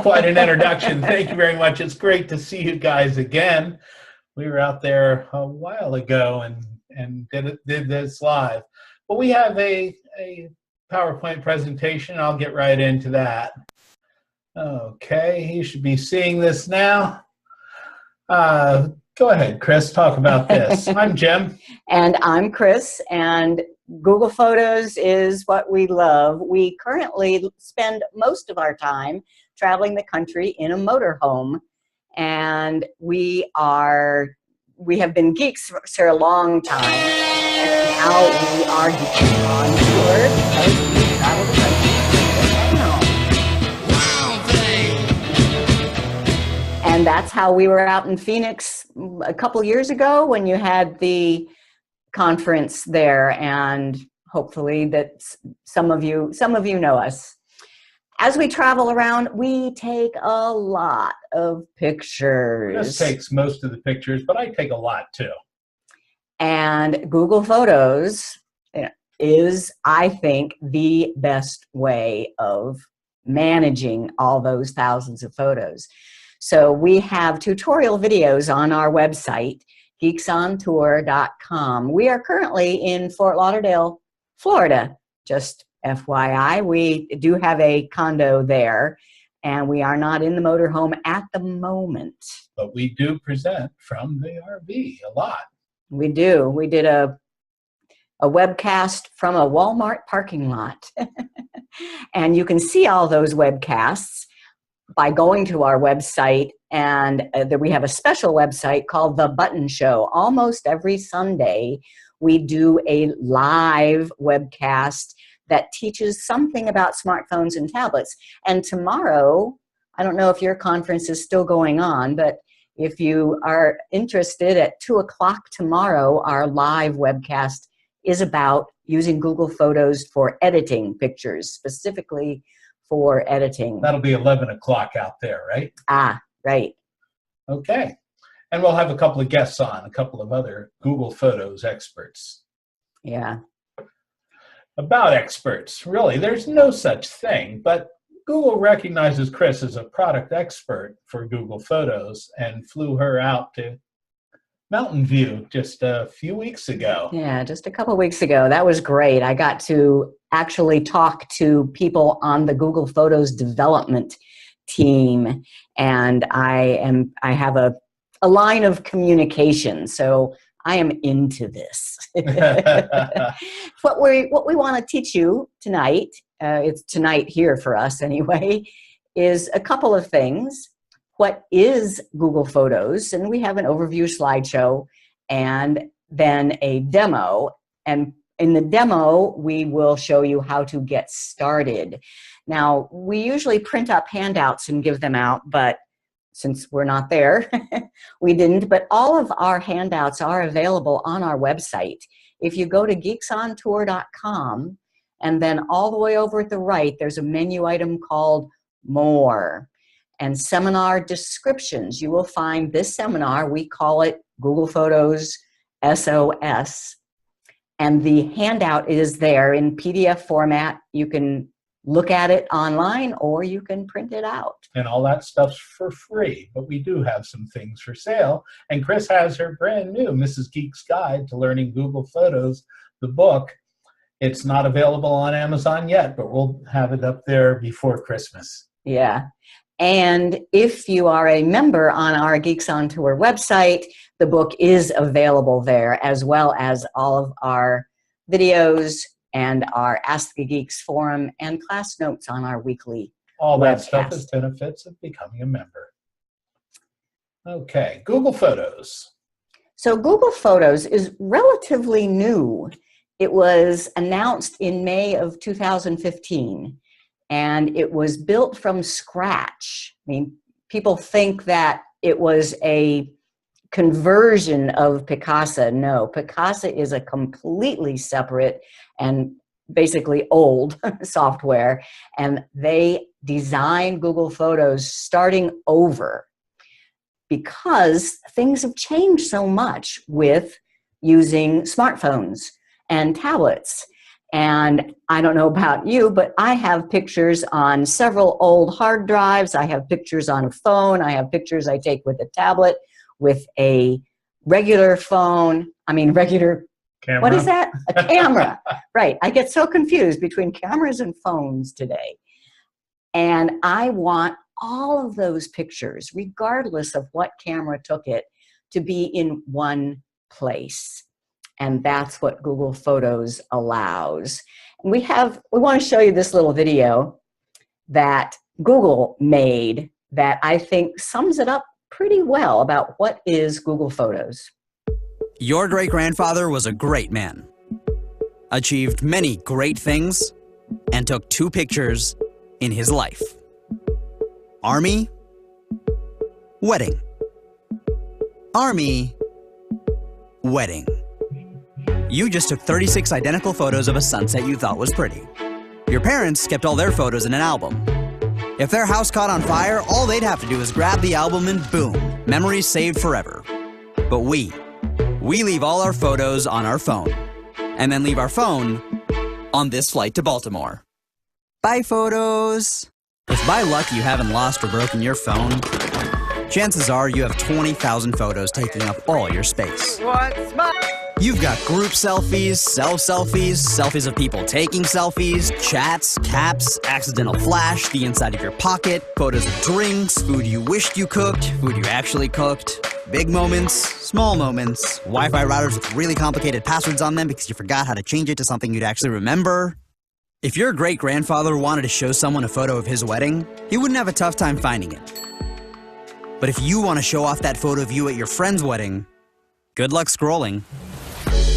Quite an introduction. Thank you very much. It's great to see you guys again. We were out there a while ago and did this live. But we have a PowerPoint presentation. I'll get right into that. Okay, you should be seeing this now. Go ahead, Chris, talk about this. I'm Jim. And I'm Chris, and Google Photos is what we love. We currently spend most of our time traveling the country in a motorhome, and we have been geeks for a long time, and now we are geeks on tour because we travel the country. And that's how we were out in Phoenix a couple years ago when you had the conference there, and hopefully that some of you know us. As we travel around, we take a lot of pictures. Chris takes most of the pictures, but I take a lot too. And Google Photos is, I think, the best way of managing all those thousands of photos. So we have tutorial videos on our website, geeksontour.com. We are currently in Fort Lauderdale, Florida. Just FYI, we do have a condo there, and we are not in the motorhome at the moment. But we do present from the RV a lot. We do. We did a webcast from a Walmart parking lot. And you can see all those webcasts by going to our website, and we have a special website called The Button Show. Almost every Sunday, we do a live webcast that teaches something about smartphones and tablets. And tomorrow, I don't know if your conference is still going on, but if you are interested, at 2 o'clock tomorrow, our live webcast is about using Google Photos for editing pictures, specifically for editing. That'll be 11 o'clock out there, right? Ah, right. Okay. And we'll have a couple of guests on, a couple of other Google Photos experts. Yeah. About experts, really, there's no such thing, but Google recognizes Chris as a product expert for Google Photos and flew her out to Mountain View just a few weeks ago. Yeah, just a couple weeks ago. That was great. I got to actually talk to people on the Google Photos development team, and I have a line of communication, so I am into this. What we want to teach you tonight, it's tonight here for us anyway, is a couple of things. What is Google Photos? And we have an overview slideshow and then a demo. And in the demo, we will show you how to get started. Now, we usually print up handouts and give them out, but since we're not there, we didn't. But all of our handouts are available on our website. If you go to geeksontour.com, and then all the way over at the right, there's a menu item called More. And seminar descriptions. You will find this seminar, we call it Google Photos SOS. And the handout is there in PDF format. You can look at it online or you can print it out. And all that stuff's for free, but we do have some things for sale. And Chris has her brand new Mrs. Geek's Guide to Learning Google Photos, the book. It's not available on Amazon yet, but we'll have it up there before Christmas. Yeah. And if you are a member on our Geeks on Tour website, the book is available there, as well as all of our videos and our Ask the Geeks forum and class notes on our weekly all that webcast. Stuff is benefits of becoming a member. Okay, Google Photos. So Google Photos is relatively new. It was announced in May of 2015. And it was built from scratch. I mean, people think that it was a conversion of Picasa. No, Picasa is a completely separate and basically old software. And they designed Google Photos starting over because things have changed so much with using smartphones and tablets. And I don't know about you, but I have pictures on several old hard drives. I have pictures on a phone. I have pictures I take with a tablet, with a regular phone. I mean, regular, Camera. what is that? A camera. Right. I get so confused between cameras and phones today. And I want all of those pictures, regardless of what camera took it, to be in one place. And that's what Google Photos allows. And we want to show you this little video that Google made that I think sums it up pretty well about what is Google Photos. Your great-grandfather was a great man, achieved many great things, and took 2 pictures in his life. Army, wedding. Army, wedding. You just took 36 identical photos of a sunset you thought was pretty. Your parents kept all their photos in an album. If their house caught on fire, all they'd have to do is grab the album and boom, memories saved forever. But we leave all our photos on our phone, and then leave our phone on this flight to Baltimore. Bye, photos. If by luck you haven't lost or broken your phone, chances are you have 20,000 photos taking up all your space. What's my... You've got group selfies, self-selfies, selfies of people taking selfies, chats, caps, accidental flash, the inside of your pocket, photos of drinks, food you wished you cooked, food you actually cooked, big moments, small moments, Wi-Fi routers with really complicated passwords on them because you forgot how to change it to something you'd actually remember. If your great-grandfather wanted to show someone a photo of his wedding, he wouldn't have a tough time finding it. But if you want to show off that photo of you at your friend's wedding, good luck scrolling.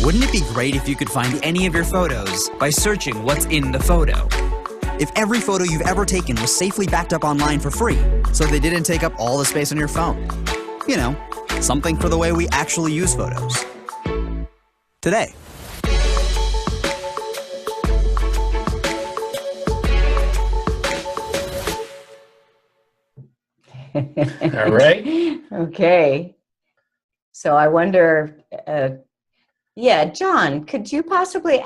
Wouldn't it be great if you could find any of your photos by searching what's in the photo? If every photo you've ever taken was safely backed up online for free, so they didn't take up all the space on your phone. You know, something for the way we actually use photos. Today. All right. Okay. So I wonder, yeah, John, could you possibly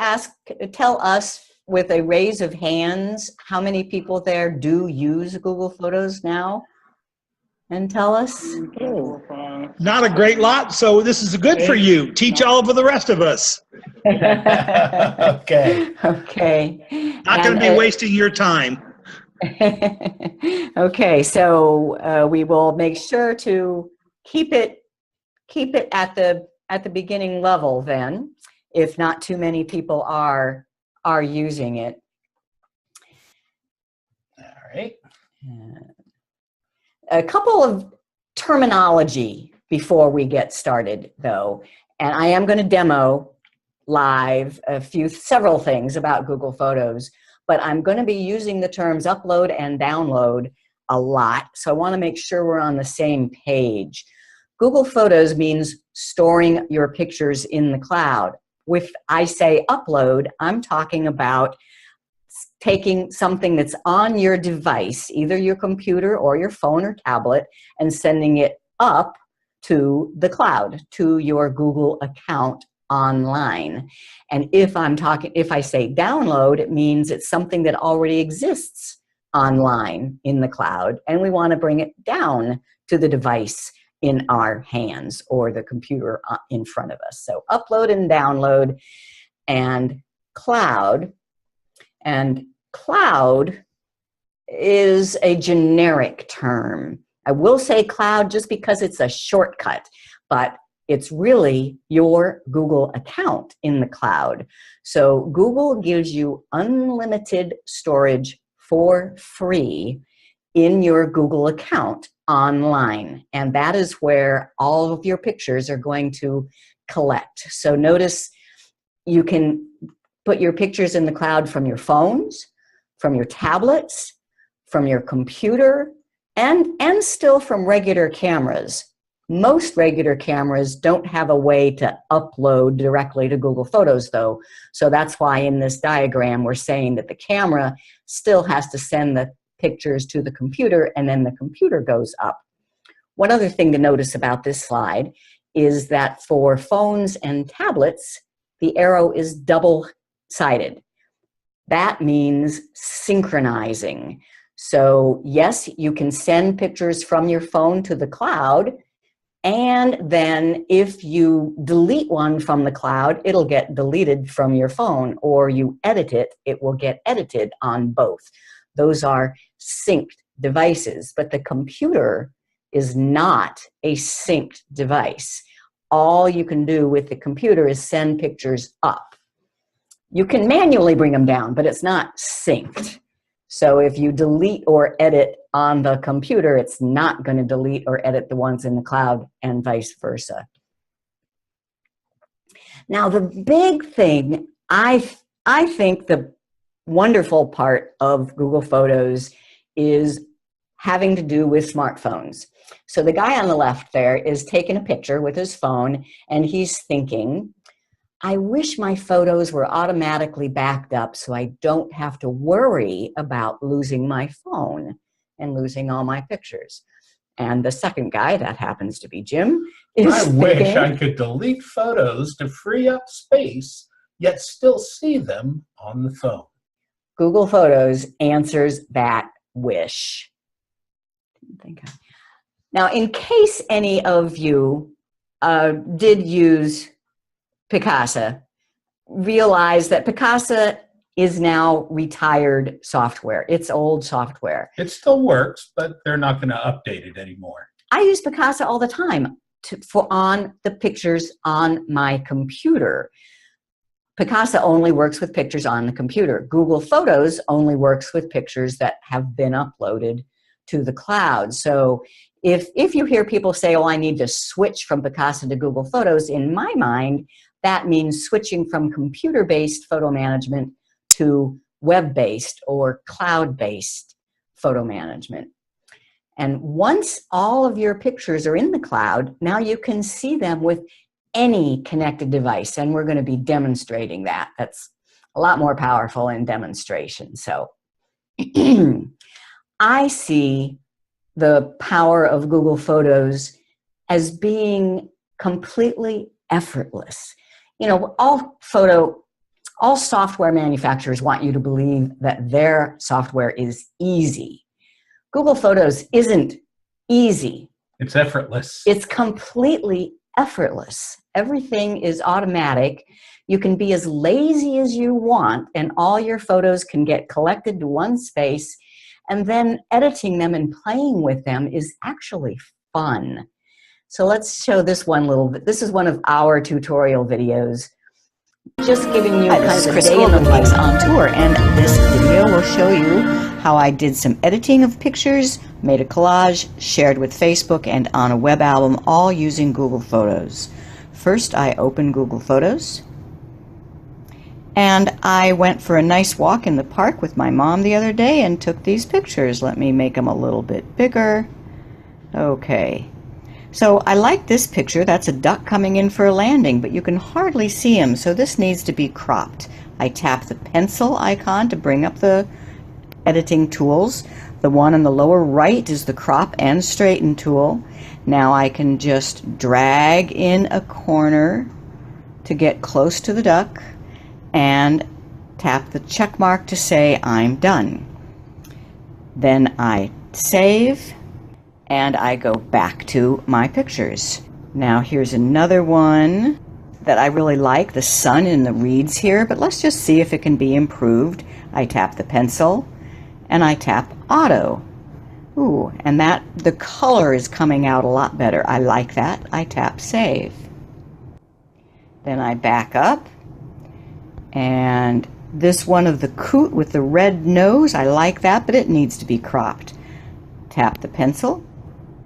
tell us with a raise of hands, how many people there do use Google Photos now? And tell us. Not a great lot, so this is good for you. Teach all of the rest of us. Okay. Okay. Not going to be wasting your time. Okay, so we will make sure to keep it at the beginning level then, if not too many people are using it. All right. A couple of terminology before we get started, though, and I am going to demo live several things about Google Photos, but I'm going to be using the terms upload and download a lot, so I want to make sure we're on the same page. Google Photos means storing your pictures in the cloud. If I say upload, I'm talking about taking something that's on your device, either your computer or your phone or tablet, and sending it up to the cloud, to your Google account online. And if I say download, it means it's something that already exists online in the cloud, and we want to bring it down to the device in our hands or the computer in front of us. So upload and download and cloud. And cloud is a generic term. I will say cloud just because it's a shortcut, but it's really your Google account in the cloud. So Google gives you unlimited storage for free in your Google account online. And that is where all of your pictures are going to collect. So notice you can put your pictures in the cloud from your phones, from your tablets, from your computer, and still from regular cameras. Most regular cameras don't have a way to upload directly to Google Photos, though. So that's why in this diagram we're saying that the camera still has to send the pictures to the computer, and then the computer goes up. One other thing to notice about this slide is that for phones and tablets, the arrow is double-sided. That means synchronizing. So yes, you can send pictures from your phone to the cloud, and then if you delete one from the cloud, it'll get deleted from your phone, or you edit it, it will get edited on both. Those are synced devices, but the computer is not a synced device. All you can do with the computer is send pictures up. You can manually bring them down, but it's not synced. So if you delete or edit on the computer, it's not going to delete or edit the ones in the cloud, and vice versa. Now, the big thing, I think the wonderful part of Google Photos is having to do with smartphones. So the guy on the left there is taking a picture with his phone, and he's thinking, I wish my photos were automatically backed up so I don't have to worry about losing my phone and losing all my pictures. And the second guy, that happens to be Jim, is I wish I could delete photos to free up space, yet still see them on the phone. Google Photos answers that wish. Now, in case any of you did use Picasa, realize that Picasa is now retired software. It's old software. It still works, but they're not going to update it anymore. I use Picasa all the time on the pictures on my computer. Picasa only works with pictures on the computer. Google Photos only works with pictures that have been uploaded to the cloud. So if you hear people say, oh, I need to switch from Picasa to Google Photos, in my mind, that means switching from computer-based photo management to web-based or cloud-based photo management. And once all of your pictures are in the cloud, now you can see them with any connected device, and we're going to be demonstrating that. That's a lot more powerful in demonstration. So I see the power of Google Photos as being completely effortless. You know, all software manufacturers want you to believe that their software is easy. Google Photos isn't easy. It's effortless. It's completely effortless. Everything is automatic. You can be as lazy as you want, and all your photos can get collected to one space, and then editing them and playing with them is actually fun. So let's show this one little bit. This is one of our tutorial videos. Just giving you kind of a day in the Geeks On Tour, and this video will show you how I did some editing of pictures, made a collage, shared with Facebook and on a web album, all using Google Photos. First, I opened Google Photos, and I went for a nice walk in the park with my mom the other day and took these pictures. Let me make them a little bit bigger. Okay. So I like this picture. That's a duck coming in for a landing, but you can hardly see him, so this needs to be cropped. I tap the pencil icon to bring up the editing tools. The one on the lower right is the crop and straighten tool. Now I can just drag in a corner to get close to the duck and tap the check mark to say I'm done. Then I save, and I go back to my pictures. Now here's another one that I really like, the sun in the reeds here, but let's just see if it can be improved. I tap the pencil and I tap auto. Ooh, and the color is coming out a lot better. I like that. I tap save. Then I back up, and this one of the coot with the red nose, I like that, but it needs to be cropped. Tap the pencil,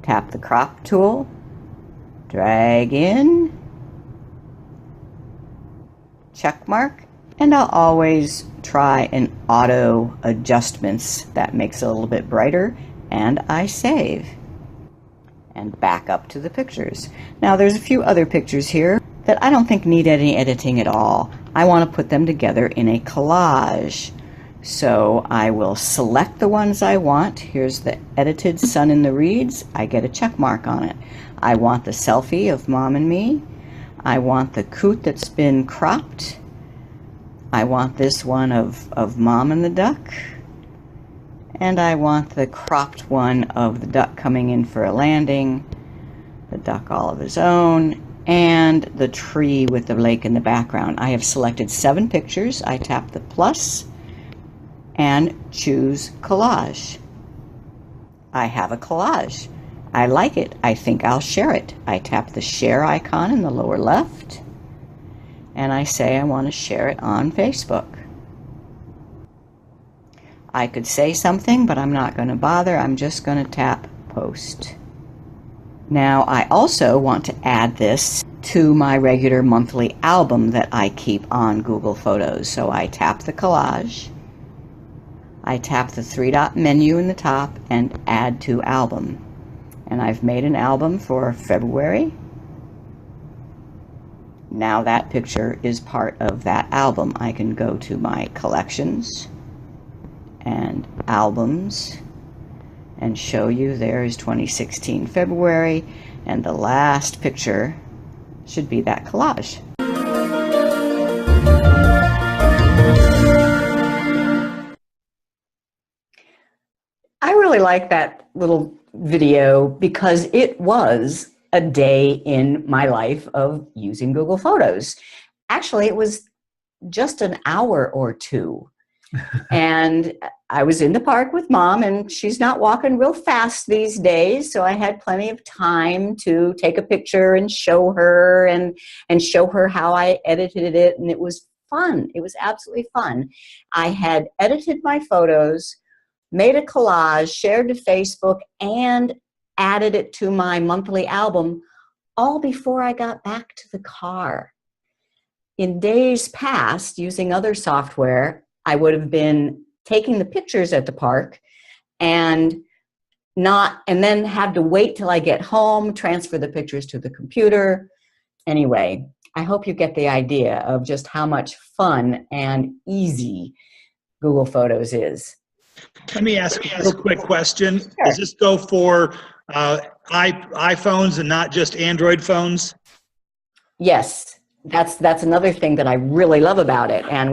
tap the crop tool, drag in, check mark, and I'll always try an auto adjustments. That makes it a little bit brighter, and I save. And back up to the pictures. Now there's a few other pictures here that I don't think need any editing at all. I want to put them together in a collage. So I will select the ones I want. Here's the edited sun in the reeds. I get a check mark on it. I want the selfie of mom and me. I want the coot that's been cropped. I want this one of Mom and the duck. And I want the cropped one of the duck coming in for a landing, the duck all of his own, and the tree with the lake in the background. I have selected 7 pictures. I tap the plus and choose collage. I have a collage. I like it. I think I'll share it. I tap the share icon in the lower left, and I say I want to share it on Facebook. I could say something, but I'm not going to bother. I'm just going to tap post. Now, I also want to add this to my regular monthly album that I keep on Google Photos. So I tap the collage. I tap the 3-dot menu in the top and add to album. And I've made an album for February. Now that picture is part of that album. I can go to my collections and albums and show you there is 2016 February, and the last picture should be that collage. I really like that little video because it was a day in my life of using Google Photos. Actually, it was just an hour or two. And I was in the park with Mom, and she's not walking real fast these days, so I had plenty of time to take a picture and show her and show her how I edited it, and it was fun. It was absolutely fun. I had edited my photos, made a collage, shared to Facebook, and added it to my monthly album all before I got back to the car. In days past, using other software, I would have been taking the pictures at the park and then have to wait till I get home, transfer the pictures to the computer. Anyway, I hope you get the idea of just how much fun and easy Google Photos is. Let me ask you a real quick question. Sure. Does this go for iPhones and not just Android phones? Yes, that's another thing that I really love about it, and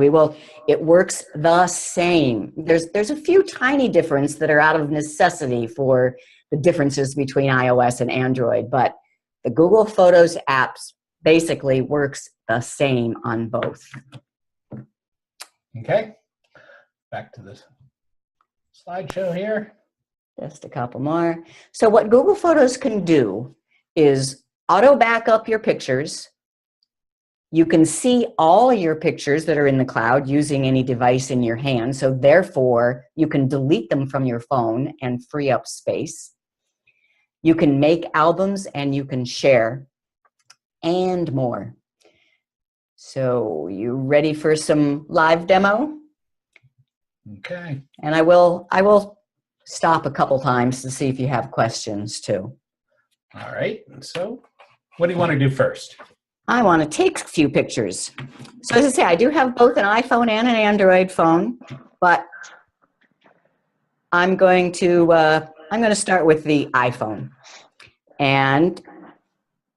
it works the same. There's a few tiny differences that are out of necessity for the differences between iOS and Android, but the Google Photos apps basically works the same on both. Okay, back to this slideshow here. Just a couple more. So what Google Photos can do is auto back up your pictures. You can see all your pictures that are in the cloud using any device in your hand. So therefore, you can delete them from your phone and free up space. You can make albums and you can share and more. So you ready for some live demo? Okay. And I will stop a couple times to see if you have questions too. All right. So what do you want to do first? I want to take a few pictures. So as I say, I do have both an iPhone and an Android phone, but I'm going to start with the iPhone. And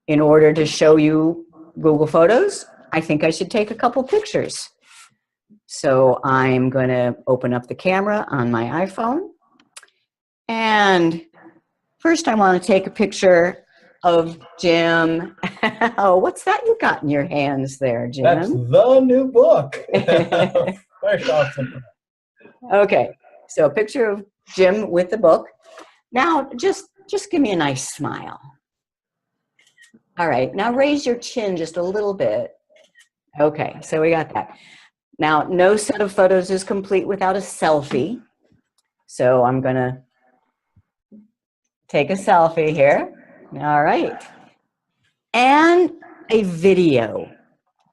in order to show you Google Photos, I think I should take a couple pictures. So I'm going to open up the camera on my iPhone. And first I want to take a picture of Jim. Oh, what's that you got in your hands there, Jim? That's the new book. Very awesome. Okay, so a picture of Jim with the book. Now, just give me a nice smile. All right, now raise your chin just a little bit. Okay, so we got that. Now, no set of photos is complete without a selfie. So I'm going to take a selfie here. All right. And a video.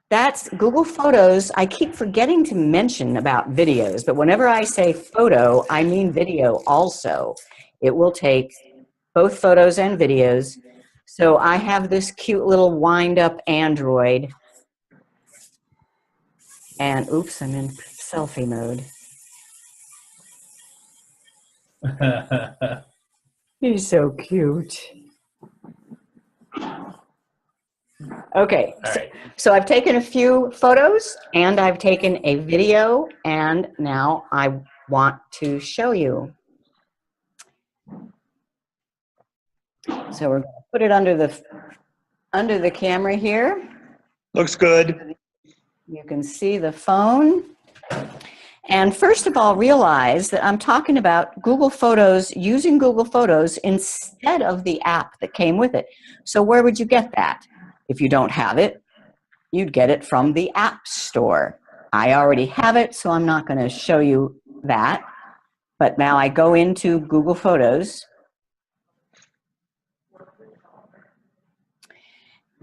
That's Google Photos. I keep forgetting to mention about videos, but whenever I say photo, I mean video also. It will take both photos and videos. So I have this cute little wind-up Android. And oops, I'm in selfie mode. He's so cute. Okay, All right. so I've taken a few photos and I've taken a video, and now I want to show you. So we're going to put it under the camera here. Looks good. You can see the phone. And first of all, realize that I'm talking about Google Photos, using Google Photos instead of the app that came with it. So where would you get that? If you don't have it, you'd get it from the App Store. I already have it, so I'm not going to show you that. But now I go into Google Photos.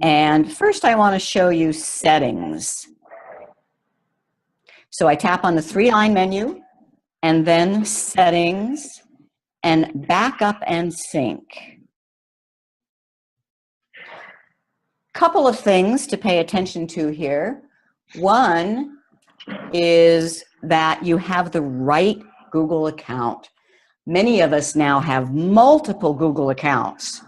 And first I want to show you settings. So I tap on the three-line menu, and then settings, and backup and sync. Couple of things to pay attention to here. One is that you have the right Google account. Many of us now have multiple Google accounts,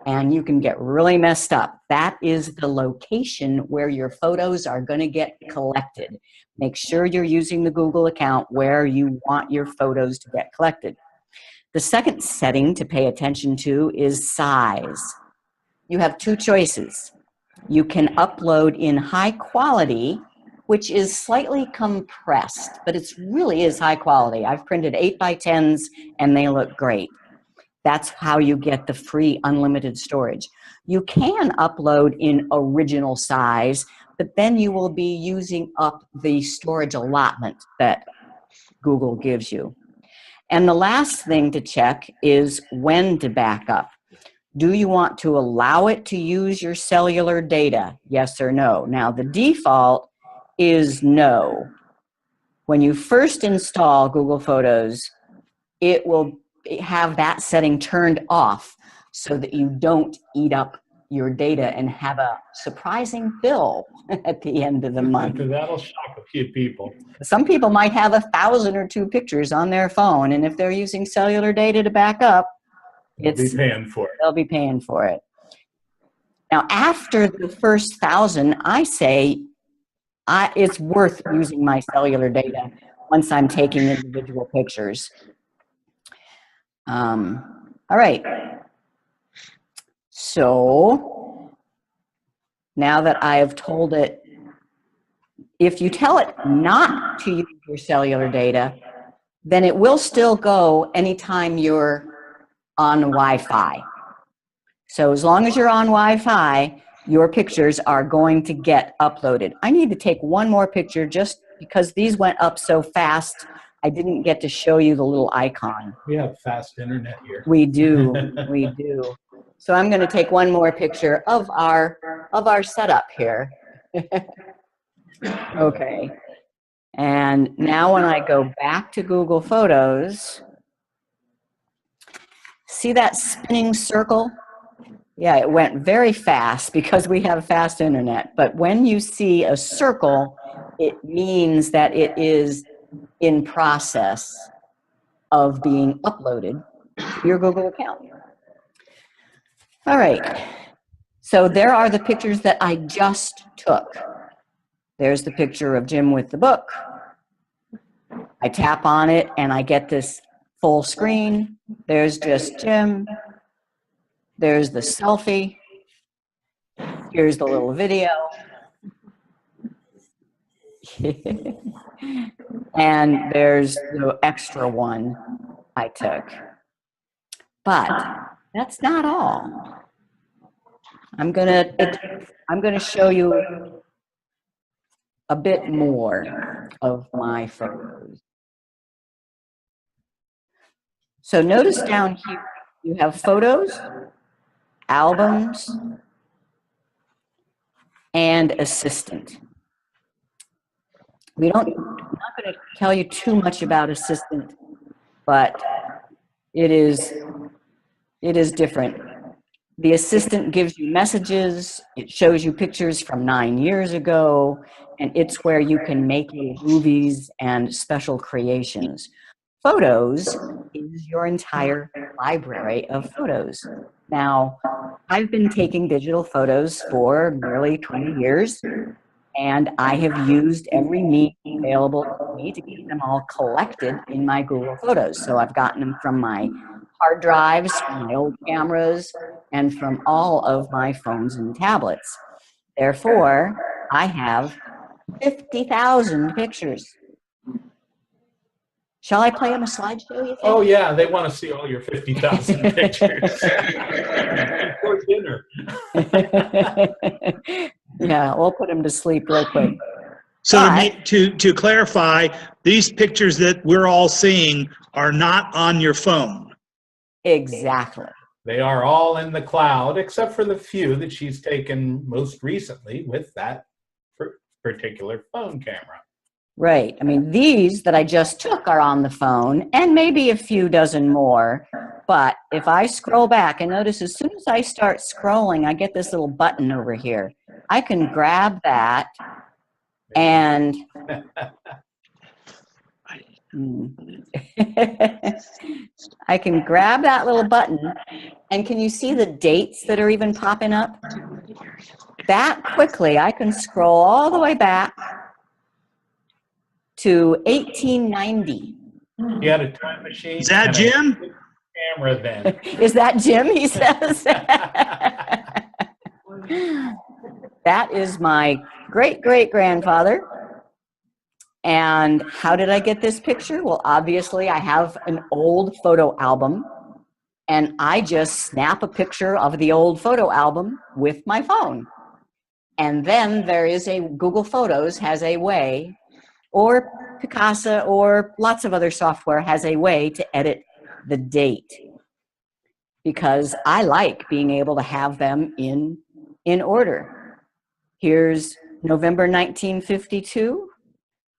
and you can get really messed up. That is the location where your photos are going to get collected. Make sure you're using the Google account where you want your photos to get collected. The second setting to pay attention to is size. You have two choices. You can upload in high quality, which is slightly compressed, but it really is high quality. I've printed 8x10s and they look great. That's how you get the free unlimited storage. You can upload in original size, but then you will be using up the storage allotment that Google gives you. And the last thing to check is when to back up. Do you want to allow it to use your cellular data? Yes or no? Now, the default is no. When you first install Google Photos, it will have that setting turned off so that you don't eat up your data and have a surprising bill at the end of the month. That'll shock a few people. Some people might have 1,000 or 2 pictures on their phone, and if they're using cellular data to back up, They'll be paying for it. They'll be paying for it. Now, after the first 1,000, I say it's worth using my cellular data once I'm taking individual pictures. All right. So now that I have told it, if you tell it not to use your cellular data, then it will still go anytime you're on Wi-Fi. So as long as you're on Wi-Fi, your pictures are going to get uploaded. I need to take one more picture just because these went up so fast. I didn't get to show you the little icon. We have fast internet here. We do, we do. So I'm going to take one more picture of our setup here. Okay. And now when I go back to Google Photos, see that spinning circle? Yeah, it went very fast because we have fast internet. But when you see a circle, it means that it is in process of being uploaded to your Google account. All right, so there are the pictures that I just took. There's the picture of Jim with the book. I tap on it and I get this full screen. There's just Jim. There's the selfie. Here's the little video. And there's the extra one I took. But that's not all. I'm gonna show you a bit more of my photos. So notice down here you have photos, albums, and assistant. I'm not going to tell you too much about assistant, but it is different. The assistant gives you messages, it shows you pictures from 9 years ago, and it's where you can make movies and special creations. Photos is your entire library of photos. Now, I've been taking digital photos for nearly 20 years, and I have used every means available to me to get them all collected in my Google Photos. So I've gotten them from my hard drives, from my old cameras, and from all of my phones and tablets. Therefore, I have 50,000 pictures. Shall I play them a slideshow, you think? Oh, yeah, they want to see all your 50,000 pictures. Before dinner. Yeah, we'll put them to sleep real quick. So to clarify, these pictures that we're all seeing are not on your phone. Exactly. They are all in the cloud, except for the few that she's taken most recently with that particular phone camera. Right. I mean, these that I just took are on the phone, and maybe a few dozen more. But if I scroll back, and notice as soon as I start scrolling, I get this little button over here. I can grab that and I can grab that little button, and can you see the dates that are even popping up? That quickly, I can scroll all the way back to 1890. He had a time machine. Is that Jim? Camera then. Is that Jim? He says. That is my great-great-grandfather. And how did I get this picture? Well, obviously, I have an old photo album, and I just snap a picture of the old photo album with my phone. And then there is Google Photos has a way, or Picasa, or lots of other software has a way to edit the date, because I like being able to have them in order. Here's November 1952.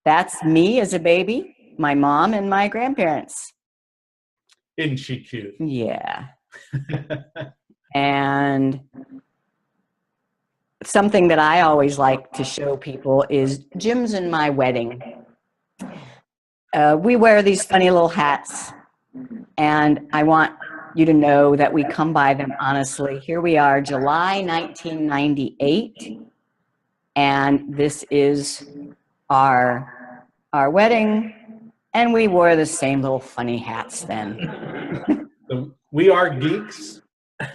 That's me as a baby, my mom, and my grandparents. Isn't she cute? Yeah. And something that I always like to show people is Jim's and my wedding. We wear these funny little hats, and I want you to know that we come by them honestly. Here we are, July 1998, and this is our wedding, and we wore the same little funny hats then. We are geeks,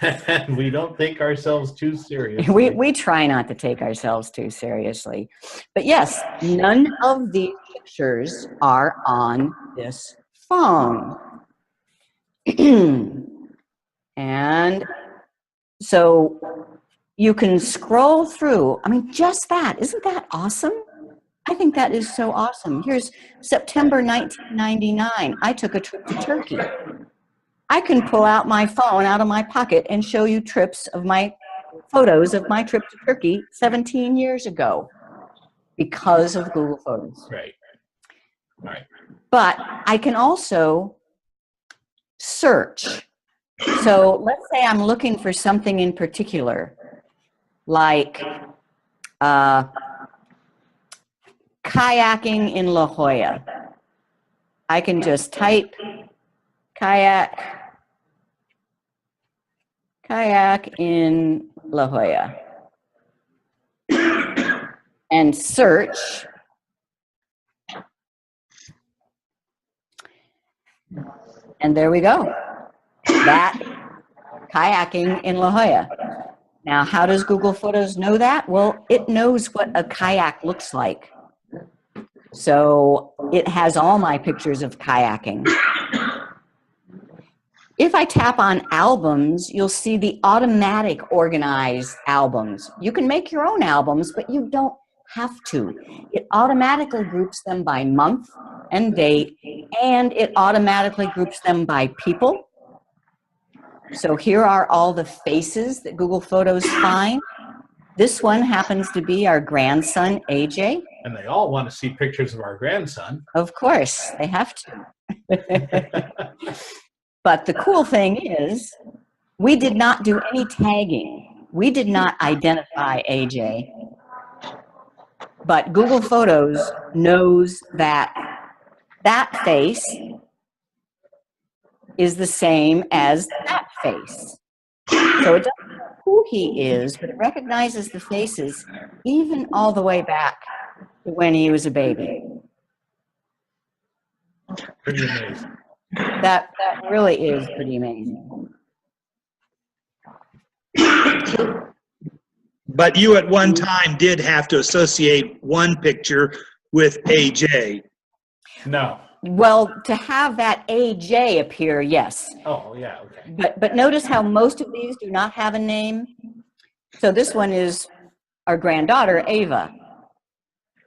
and we don't take ourselves too seriously. We try not to take ourselves too seriously. But yes, none of these pictures are on this phone. And so you can scroll through. I mean, just that. Isn't that awesome? I think that is so awesome. Here's September 1999. I took a trip to Turkey. I can pull out my phone out of my pocket and show you photos of my trip to Turkey 17 years ago because of Google Photos. Right. Right. But I can also search. So let's say I'm looking for something in particular, like kayaking in La Jolla. I can just type kayak in La Jolla and search. And there we go. That kayaking in La Jolla. Now, how does Google Photos know that? Well, it knows what a kayak looks like. So it has all my pictures of kayaking. If I tap on albums, you'll see the automatic organized albums. You can make your own albums, but you don't have to. It automatically groups them by month and date, and it automatically groups them by people. So here are all the faces that Google Photos find. This one happens to be our grandson, AJ. And they all want to see pictures of our grandson. Of course, they have to. But the cool thing is, we did not do any tagging. We did not identify AJ. But Google Photos knows that that face is the same as that face. So it doesn't know who he is, but it recognizes the faces even all the way back to when he was a baby. Pretty amazing. That really is pretty amazing. But you at one time did have to associate one picture with AJ. No. Well, to have that AJ appear, yes. Oh, yeah, okay. But notice how most of these do not have a name. So this one is our granddaughter, Ava.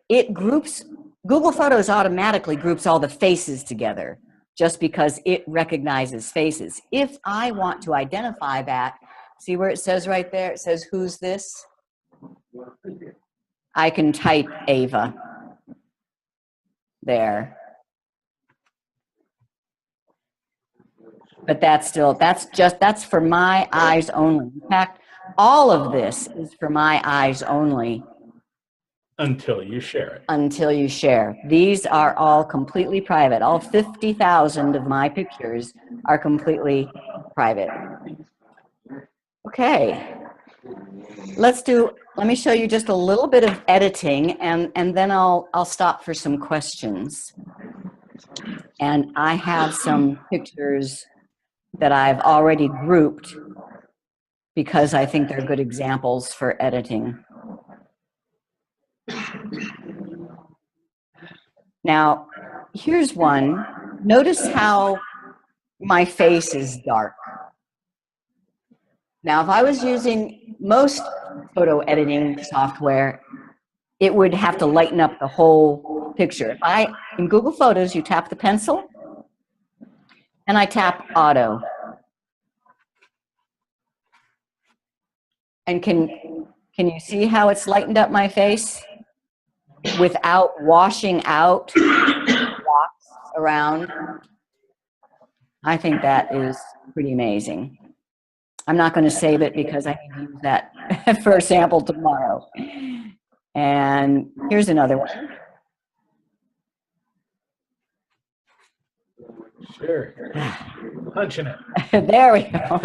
It groups, Google Photos automatically groups all the faces together just because it recognizes faces. If I want to identify that, see where it says right there? It says, who's this? I can type Ava there. But that's for my eyes only. In fact, all of this is for my eyes only. Until you share it. Until you share. These are all completely private. All 50,000 of my pictures are completely private. Okay. Let me show you just a little bit of editing, and then I'll stop for some questions. And I have some pictures that I've already grouped because I think they're good examples for editing. Now, here's one. Notice how my face is dark. Now, if I was using most photo editing software, it would have to lighten up the whole picture. In Google Photos, you tap the pencil, and I tap auto. And can you see how it's lightened up my face without washing out blocks around? I think that is pretty amazing. I'm not going to save it because I need to use that for a sample tomorrow. And here's another one. Sure. Punching it. There we go.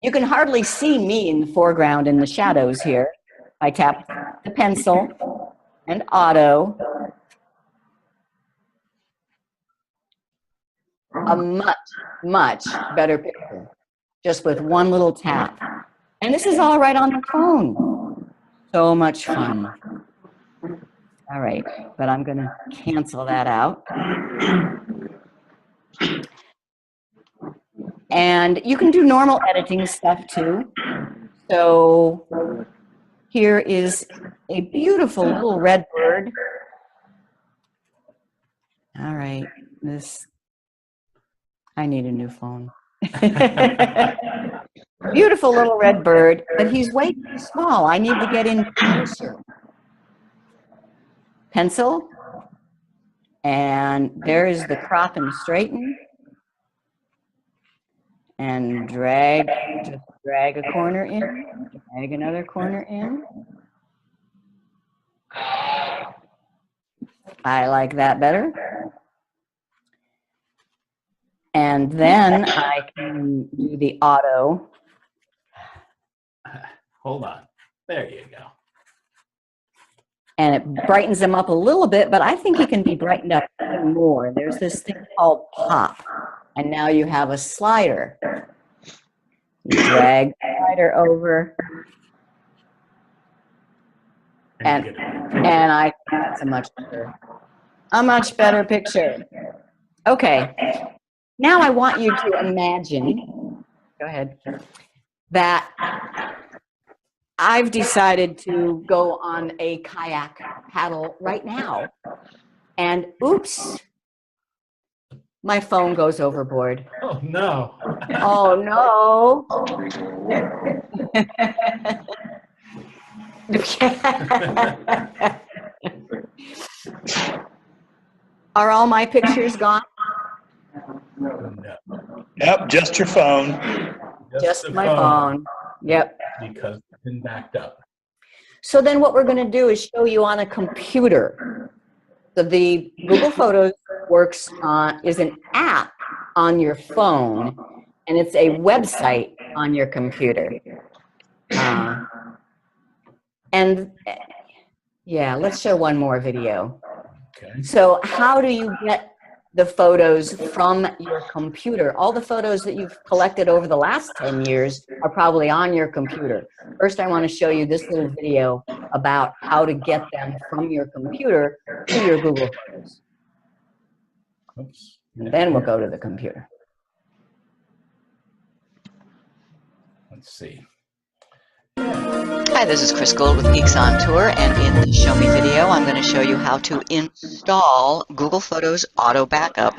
You can hardly see me in the foreground in the shadows here. I tap the pencil and auto. A much, much better picture, just with one little tap. And this is all right on the phone. So much fun. All right, but I'm going to cancel that out. And you can do normal editing stuff too. So here is a beautiful little red bird. All right, I need a new phone. Beautiful little red bird, but he's way too small. I need to get in closer. Pencil, and there is the crop and straighten. And just drag a corner in, drag another corner in. I like that better. And then I can do the auto. Hold on. There you go. And it brightens them up a little bit, but I think it can be brightened up even more. There's this thing called pop. And now you have a slider. You drag the slider over. And I think that's a much better picture. Okay. Now I want you to imagine, go ahead, that I've decided to go on a kayak paddle right now. And oops, my phone goes overboard. Oh, no. Oh, no. Are all my pictures gone? No. Yep, just your phone. Just my phone. Yep. Because it's been backed up. So then what we're going to do is show you on a computer. So the Google Photos is an app on your phone, and it's a website on your computer. And yeah, let's show one more video. Okay. So how do you get the photos from your computer? All the photos that you've collected over the last 10 years are probably on your computer. First, I want to show you this little video about how to get them from your computer to your Google Photos. Oops. And then we'll go to the computer. Let's see. Hi, this is Chris Gould with Geeks On Tour, and in the Show Me video, I'm going to show you how to install Google Photos Auto Backup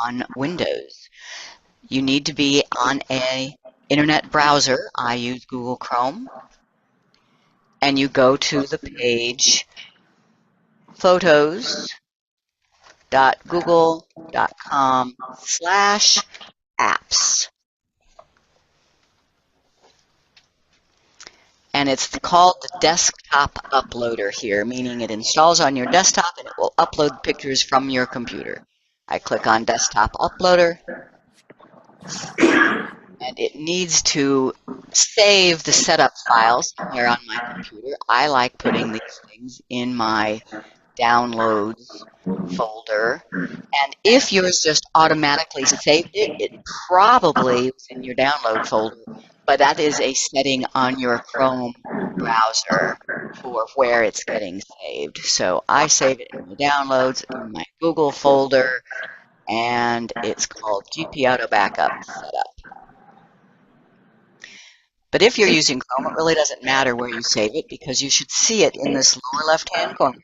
on Windows. You need to be on an internet browser. I use Google Chrome. And you go to the page photos.google.com/apps. And it's called the desktop uploader here, meaning it installs on your desktop and it will upload pictures from your computer. I click on desktop uploader, and it needs to save the setup files somewhere on my computer. I like putting these things in my downloads folder. And if yours just automatically saved it, it probably was in your download folder. But that is a setting on your Chrome browser for where it's getting saved. So I save it in the downloads in my Google folder, and it's called GP Auto Backup Setup. But if you're using Chrome, it really doesn't matter where you save it because you should see it in this lower left-hand corner.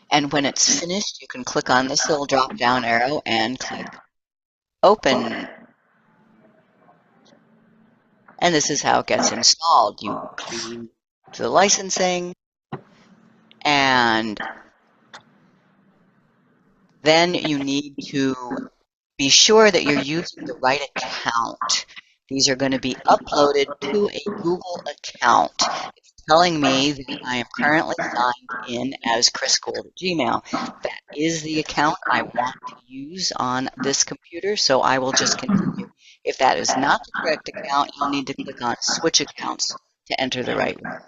And when it's finished, you can click on this little drop-down arrow and click Open. And this is how it gets installed. You do the licensing, and then you need to be sure that you're using the right account. These are going to be uploaded to a Google account. It's telling me that I am currently signed in as Chris Gould at Gmail. That is the account I want to use on this computer, so I will just continue. If that is not the correct account, you'll need to click on Switch Accounts to enter the right one.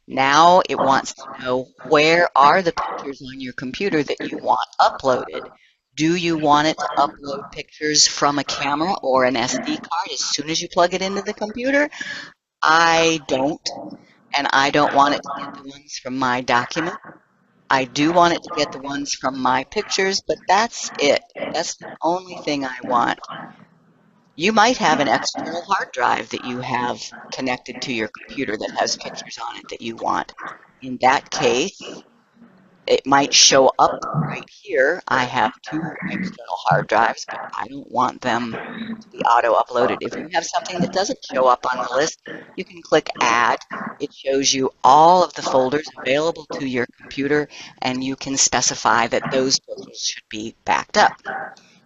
Now it wants to know where are the pictures on your computer that you want uploaded. Do you want it to upload pictures from a camera or an SD card as soon as you plug it into the computer? I don't, and I don't want it to get the ones from my document. I do want it to get the ones from my pictures, but that's it. That's the only thing I want. You might have an external hard drive that you have connected to your computer that has pictures on it that you want. In that case, it might show up right here. I have 2 external hard drives, but I don't want them to be auto-uploaded. If you have something that doesn't show up on the list, you can click Add. It shows you all of the folders available to your computer, and you can specify that those photos should be backed up.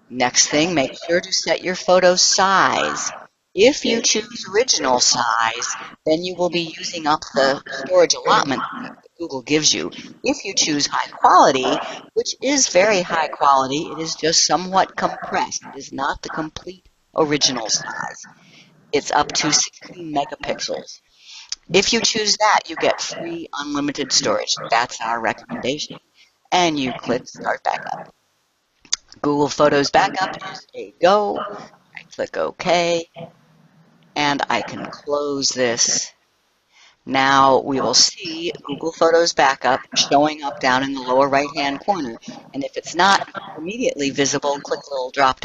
Next thing, make sure to set your photo size. If you choose original size, then you will be using up the storage allotment that Google gives you. If you choose high quality, which is very high quality, it is just somewhat compressed. It is not the complete original size. It's up to 16 megapixels. If you choose that, you get free unlimited storage. That's our recommendation. And you click Start Backup. Google Photos Backup is a go. I click OK. And I can close this. Now we will see Google Photos Backup showing up down in the lower right-hand corner. And if it's not immediately visible, click the little drop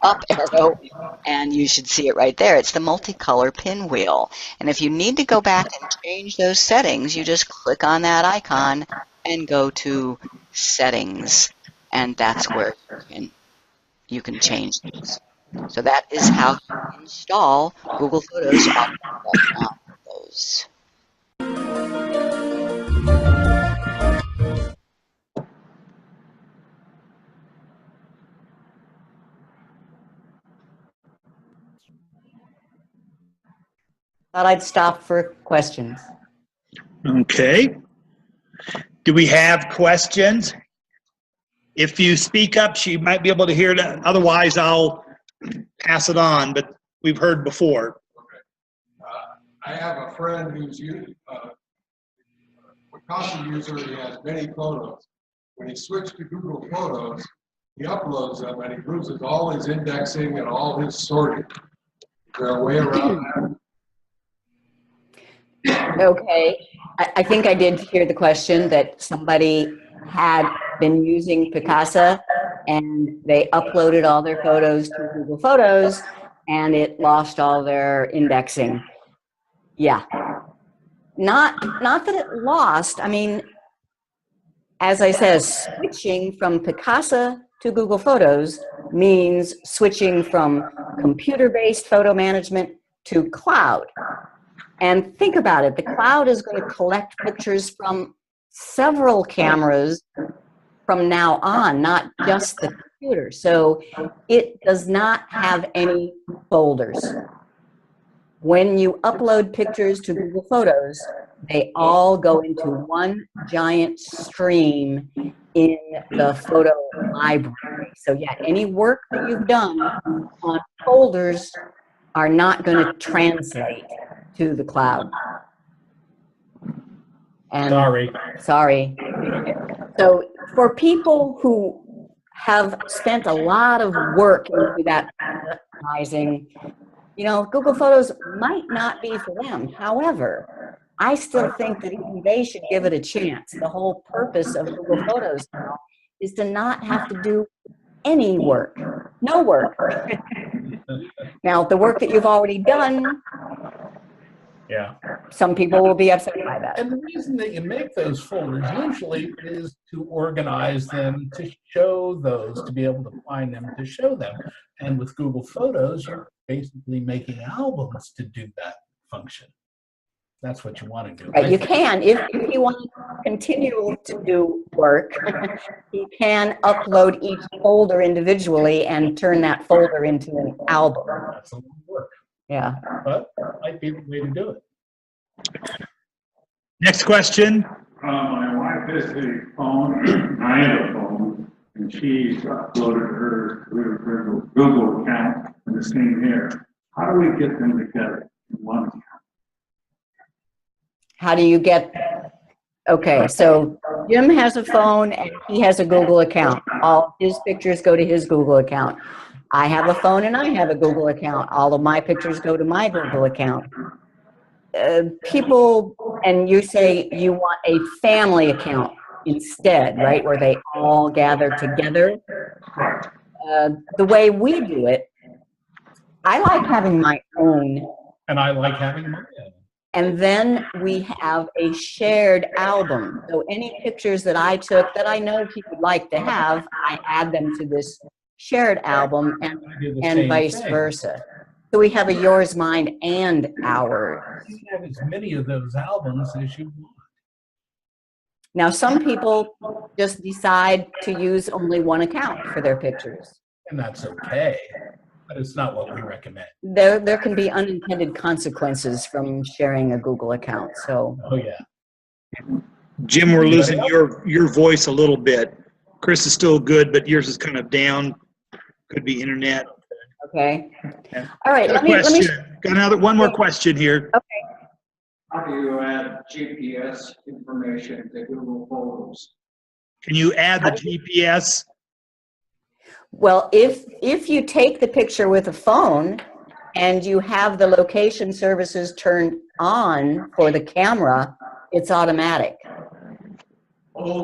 up arrow, and you should see it right there. It's the multicolor pinwheel. And if you need to go back and change those settings, you just click on that icon and go to Settings. And that's where you can change those. So that is how you install Google Photos on those. Thought I'd stop for questions. Okay. Do we have questions? If you speak up, she might be able to hear it. Otherwise, I'll pass it on, but we've heard before. I have a friend who's Picasa user. He has many photos. When he switched to Google Photos, he uploads them and he loses all his indexing and all his sorting. Is there a way around that? Okay, I think I did hear the question that somebody had been using Picasa and they uploaded all their photos to Google Photos and it lost all their indexing. Yeah. Not that it lost. I mean, as I said, switching from Picasa to Google Photos means switching from computer-based photo management to cloud. And think about it, the cloud is going to collect pictures from several cameras from now on, not just the computer. So it does not have any folders. When you upload pictures to Google Photos, they all go into one giant stream in the photo library. So yeah, any work that you've done on folders are not going to translate to the cloud. And sorry. So for people who have spent a lot of work into that organizing, you know, Google Photos might not be for them. However, I still think that even they should give it a chance. The whole purpose of Google Photos now is to not have to do any work, no work. Now, the work that you've already done, Yeah. some people will be upset by that. And the reason that you make those folders usually is to organize them, to show those, to be able to find them, to show them. And with Google Photos, you're basically making albums to do that function. That's what you want to do. Right, you can, if you want to continue to do work, you can upload each folder individually and turn that folder into an album. That's a lot of work. Yeah. But that might be the way to do it. Next question. My wife has a phone, I have a phone, and she's uploaded her Google account and the same here. How do we get them together in one account? How do you get, okay, so Jim has a phone and he has a Google account. All his pictures go to his Google account. I have a phone and I have a Google account. All of my pictures go to my Google account. People, and you say you want a family account instead, right, where they all gather together. The way we do it, I like having my own. And I like having my own. And then we have a shared album. So any pictures that I took that I know people would like to have, I add them to this shared album and vice versa. So we have a yours, mine, and ours. You can have as many of those albums as you want. Now, some people just decide to use only one account for their pictures. And that's okay. But it's not what we recommend. There can be unintended consequences from sharing a Google account. So. Oh yeah. Jim, we're losing your voice a little bit. Chris is still good, but yours is kind of down. Could be internet. Okay. Yeah. All right. Let me. Got one more question here. Okay. How do you add GPS information to Google Photos? Can you add the GPS? Well, if you take the picture with a phone and you have the location services turned on for the camera, it's automatic.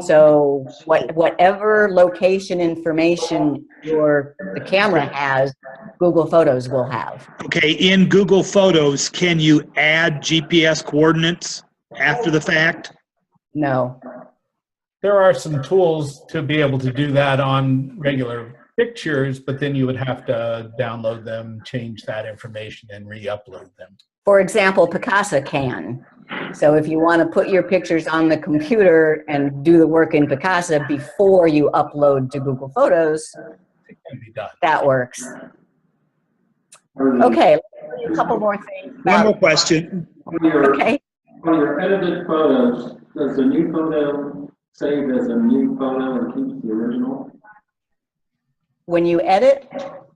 So whatever location information the camera has, Google Photos will have. Okay, in Google Photos, can you add GPS coordinates after the fact? No. There are some tools to be able to do that on regular pictures, but then you would have to download them, change that information, and re-upload them. For example, Picasa can. So if you want to put your pictures on the computer and do the work in Picasa before you upload to Google Photos, It can be done. that works. Okay, a couple more things. One more question. Okay. On your edited photos, does the new photo save as a new photo and keep the original? when you edit,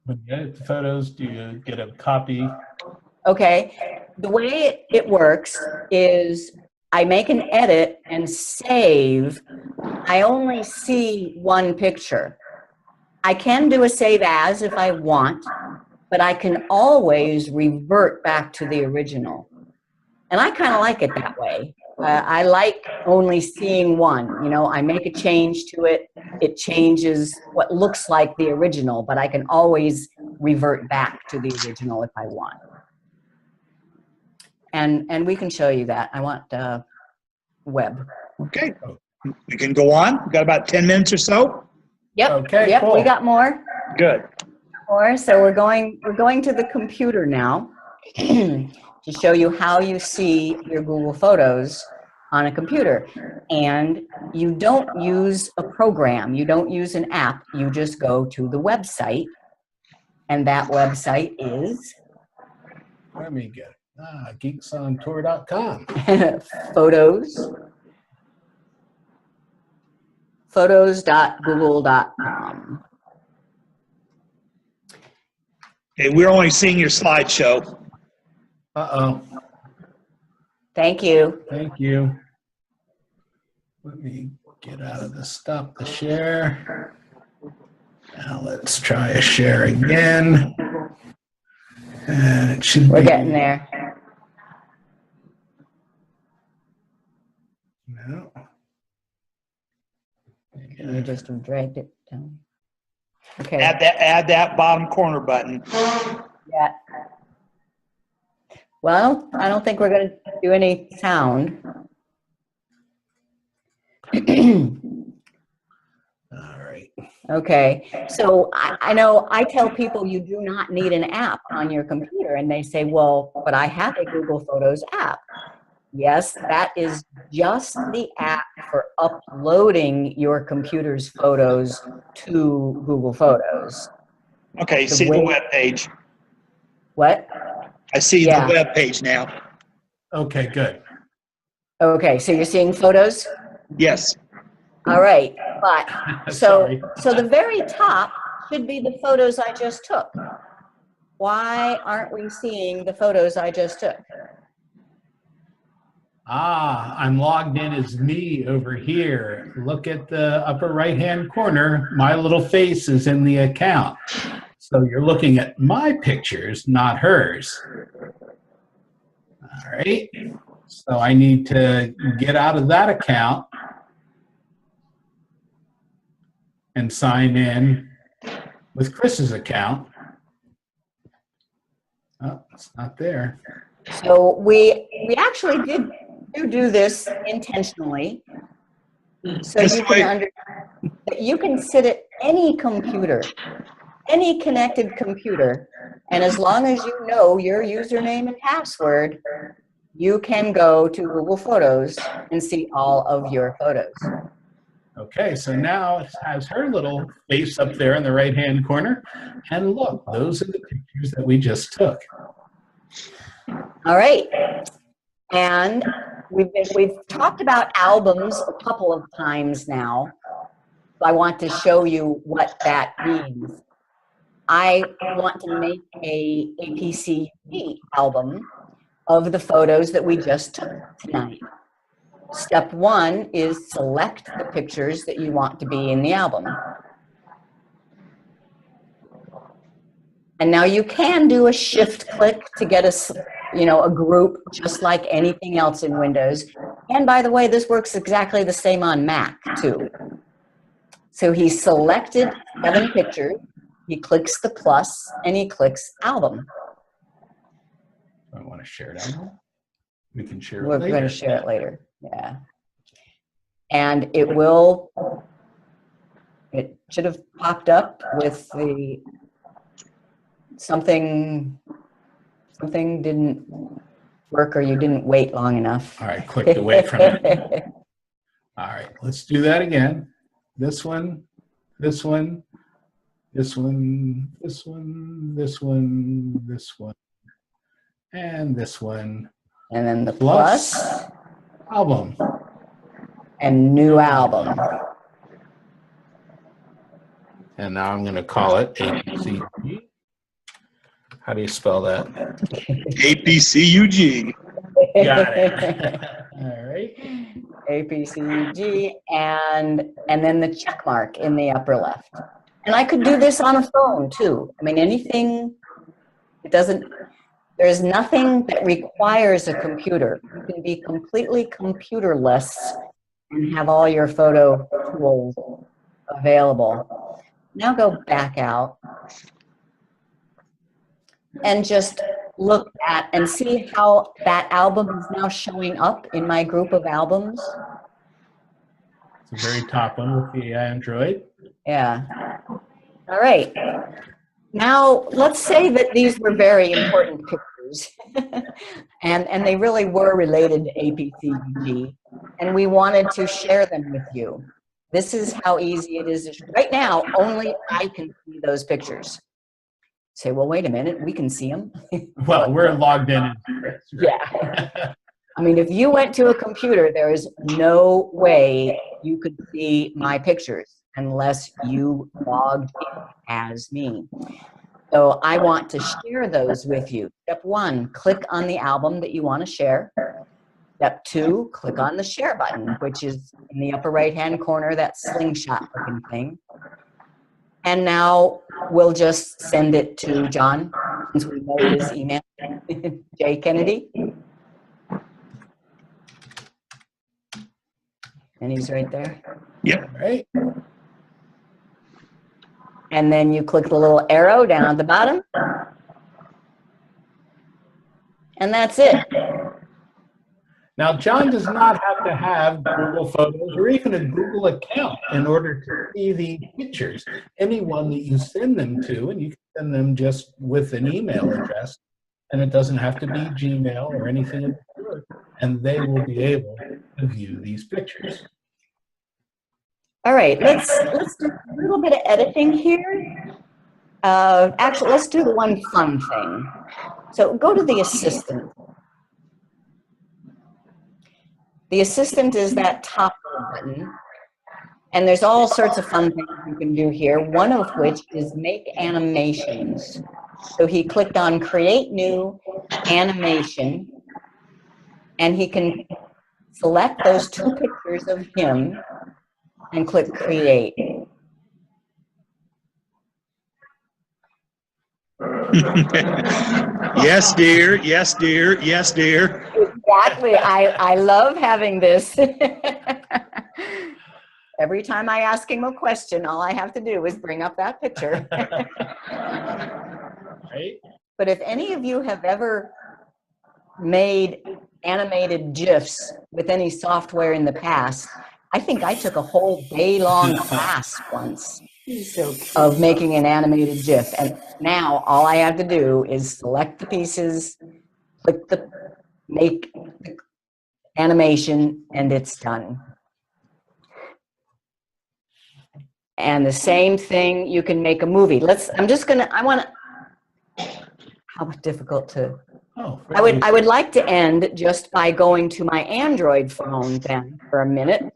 When you edit the photos, do you get a copy? okay, the way it works is I make an edit and save. I only see one picture. I can do a save as if I want, but I can always revert back to the original. And I kind of like it that way. I like only seeing one. You know, I make a change to it. It changes what looks like the original, but I can always revert back to the original if I want. And we can show you that. I want web. Okay, we can go on. We've got about 10 minutes or so. Yep. Okay, Yep. cool. We got more. Good. More. So we're going to the computer now to show you how you see your Google Photos on a computer. And you don't use a program. You don't use an app. You just go to the website. And that website is Let me get it. Geeksontour.com. photos.google.com. Okay, we're only seeing your slideshow. Uh-oh. Thank you. Thank you. Let me get out of this. Stop the share. Now let's try a share again. And it should We're be. getting there. No. You just dragged it down. Okay. Add that bottom corner button. Yeah. Well, I don't think we're going to do any sound. All right. Okay. So I know I tell people you do not need an app on your computer, and they say, well, but I have a Google Photos app. Yes, that is just the app for uploading your computer's photos to Google Photos. Okay, see the web page. What? I see Yeah. the web page now. Okay, good. Okay, so you're seeing photos? Yes. All right, but Sorry. so the very top should be the photos I just took. Why aren't we seeing the photos I just took? I'm logged in as me over here. Look at the upper right-hand corner. My little face is in the account. So you're looking at my pictures, not hers. All right. So I need to get out of that account and sign in with Chris's account. Oh, it's not there. So we actually did do this intentionally, so you can sit at any computer, any connected computer, and as long as you know your username and password, you can go to Google Photos and see all of your photos. Okay, so now it has her little face up there in the right-hand corner. And look, those are the pictures that we just took. All right. And we've talked about albums a couple of times now. I want to show you what that means. I want to make a APCUG album of the photos that we just took tonight. Step one is select the pictures that you want to be in the album. And now you can do a shift click to get a group just like anything else in Windows. And by the way, this works exactly the same on Mac too. So he selected 7 pictures, he clicks the plus, and he clicks album. I want to share it out. We can share it We're later. going to share it later. Yeah. And it should have popped up with the something didn't work or you didn't wait long enough. All right, clicked away from it. All right, let's do that again. This one, this one, this one, this one, this one, this one, and this one. And then the plus album. and new album. And now I'm going to call it APCUG. How do you spell that? APCUG. Got it. All right. APCUG, and then the check mark in the upper left. And I could do this on a phone too. I mean, anything, there's nothing that requires a computer. You can be completely computerless and have all your photo tools available. Now go back out and just look at and see how that album is now showing up in my group of albums. It's the very top one with the Android. Yeah. All right. Now, let's say that these were very important pictures and they really were related to APCUG, and we wanted to share them with you. This is how easy it is. Right now, only I can see those pictures. Say, well, wait a minute, we can see them. Well, we're logged in. Yeah. I mean, if you went to a computer, there is no way you could see my pictures unless you logged in as me. So I want to share those with you. Step 1, click on the album that you want to share. Step 2, click on the share button, which is in the upper right-hand corner, that slingshot looking thing. And now we'll just send it to John, since we know his email, J. Kennedy. And he's right there. Yep. Right. And then you click the little arrow down at the bottom. And that's it. Now, John does not have to have Google Photos or even a Google account in order to see the pictures. Anyone that you send them to, and you can send them just with an email address, and it doesn't have to be Gmail or anything of the sort, and they will be able to view these pictures. All right, let's do a little bit of editing here. Actually, let's do the one fun thing. So go to the assistant. The assistant is that top button, and there's all sorts of fun things you can do here, one of which is make animations. So he clicked on create new animation, and he can select those 2 pictures of him and click create. Yes, dear. Yes, dear. Yes, dear. Exactly. I love having this. Every time I ask him a question, all I have to do is bring up that picture. Right? But if any of you have ever made animated GIFs with any software in the past, I think I took a whole day-long class once of making an animated GIF. And now all I have to do is select the pieces, click the make animation, and it's done. And the same thing, you can make a movie. How difficult to, I would like to end just by going to my Android phone then for a minute,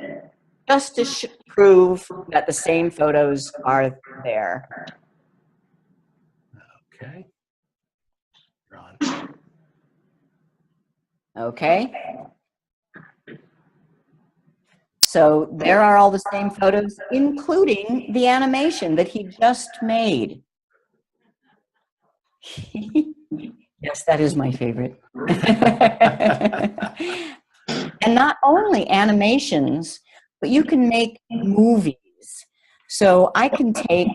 just to prove that the same photos are there. Okay. Okay. So there are all the same photos, including the animation that he just made. Yes, that is my favorite. And not only animations, but you can make movies. So I can take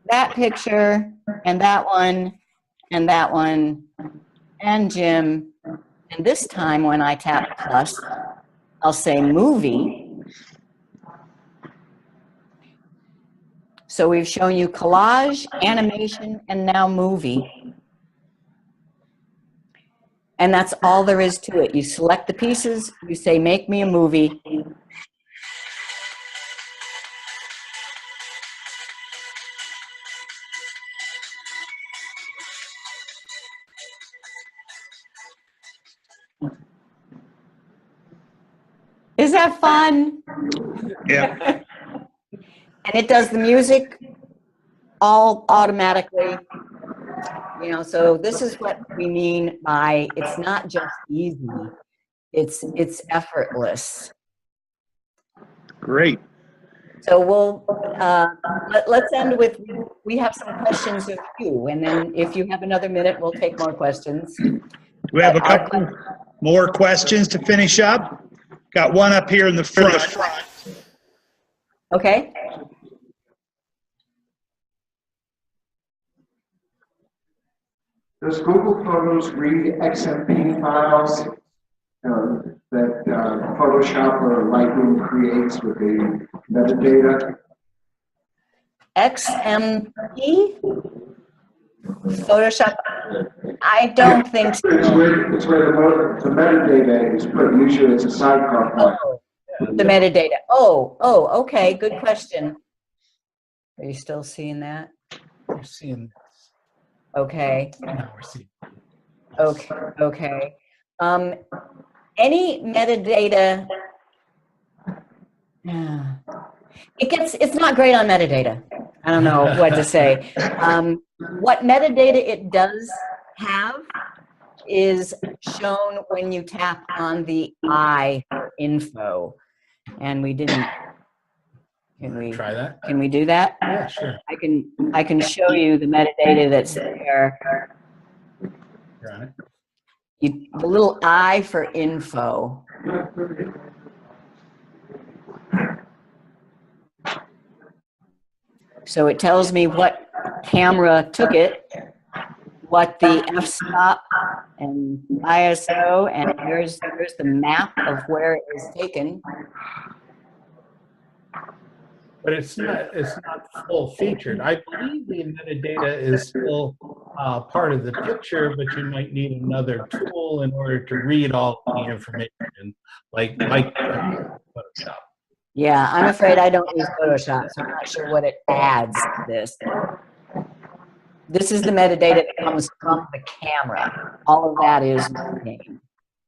that picture and that one and that one and Jim, and this time when I tap plus, I'll say movie. So we've shown you collage, animation, and now movie. And that's all there is to it. You select the pieces, you say, make me a movie. Is that fun? Yeah. And it does the music all automatically, so this is what we mean by it's not just easy, it's effortless. Great. So let's end with, we have some questions of you, and then if you have another minute, we'll take more questions. We have a couple more questions to finish up. Got one up here in the front. Okay. Does Google Photos read XMP files that Photoshop or Lightroom creates with the metadata? XMP? Photoshop? I don't think so. It's where the metadata is put. Usually it's a sidecar file. Oh, the metadata. Oh, okay. Good question. Are you still seeing that? We're seeing this. Okay. Now we're seeing. Okay. Any metadata? Yeah. It's not great on metadata. I don't know what to say. What metadata it does have is shown when you tap on the I info, and we didn't. Can we try that? Can we do that? Yeah, sure. I can show you the metadata that's there. You're on it. The little I for info. So it tells me what camera took it, what the f-stop and ISO, and there's the map of where it was taken. But it's not full featured. I believe the metadata is still part of the picture, but you might need another tool in order to read all the information, like Photoshop. Yeah, I'm afraid I don't use Photoshop, so I'm not sure what it adds to this. This is the metadata that comes from the camera. All of that is maintained.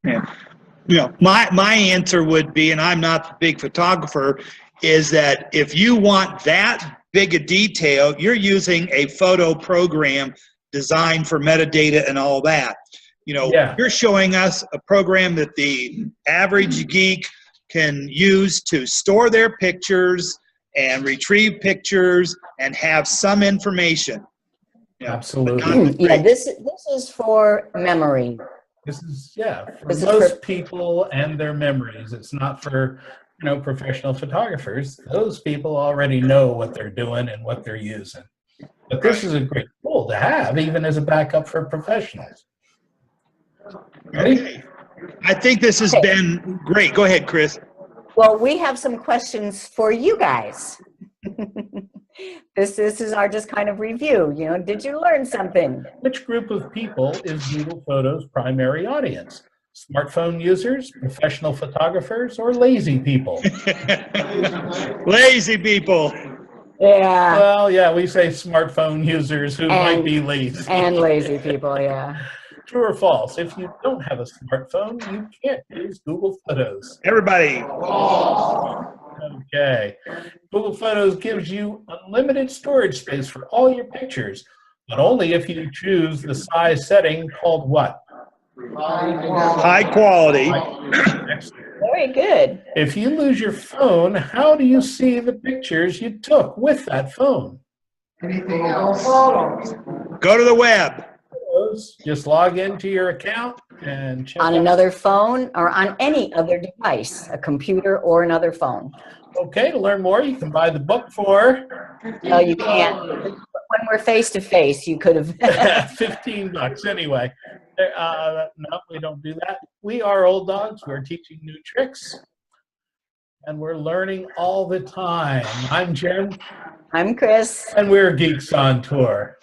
Yeah. My answer would be, and I'm not the big photographer, is that if you want that big a detail, you're using a photo program designed for metadata and all that. You're showing us a program that the average geek can use to store their pictures and retrieve pictures and have some information. Absolutely. Yeah, this is for memory. This is, for most people and their memories. It's not for, professional photographers. Those people already know what they're doing and what they're using. But this is a great tool to have, even as a backup for professionals. Okay. I think this has been great. Go ahead, Chris. Well, we have some questions for you guys. This is our just kind of review. Did you learn something? Which group of people is Google Photos' primary audience? Smartphone users, professional photographers, or lazy people? Lazy people. Yeah. Well, yeah, we say smartphone users who might be lazy. And lazy people, yeah. True or false? If you don't have a smartphone, you can't use Google Photos. Everybody. Okay. Google Photos gives you unlimited storage space for all your pictures, but only if you choose the size setting called what? High quality. Very good. If you lose your phone, how do you see the pictures you took with that phone? Anything else? Go to the web. Just log into your account and check on out. another phone or on any other device, a computer or another phone. Okay, to learn more, you can buy the book for... No, you can't. When we're face-to-face, you could have... $15 anyway. No, we don't do that. We are old dogs. We're teaching new tricks. And we're learning all the time. I'm Jim. I'm Chris. And we're Geeks on Tour.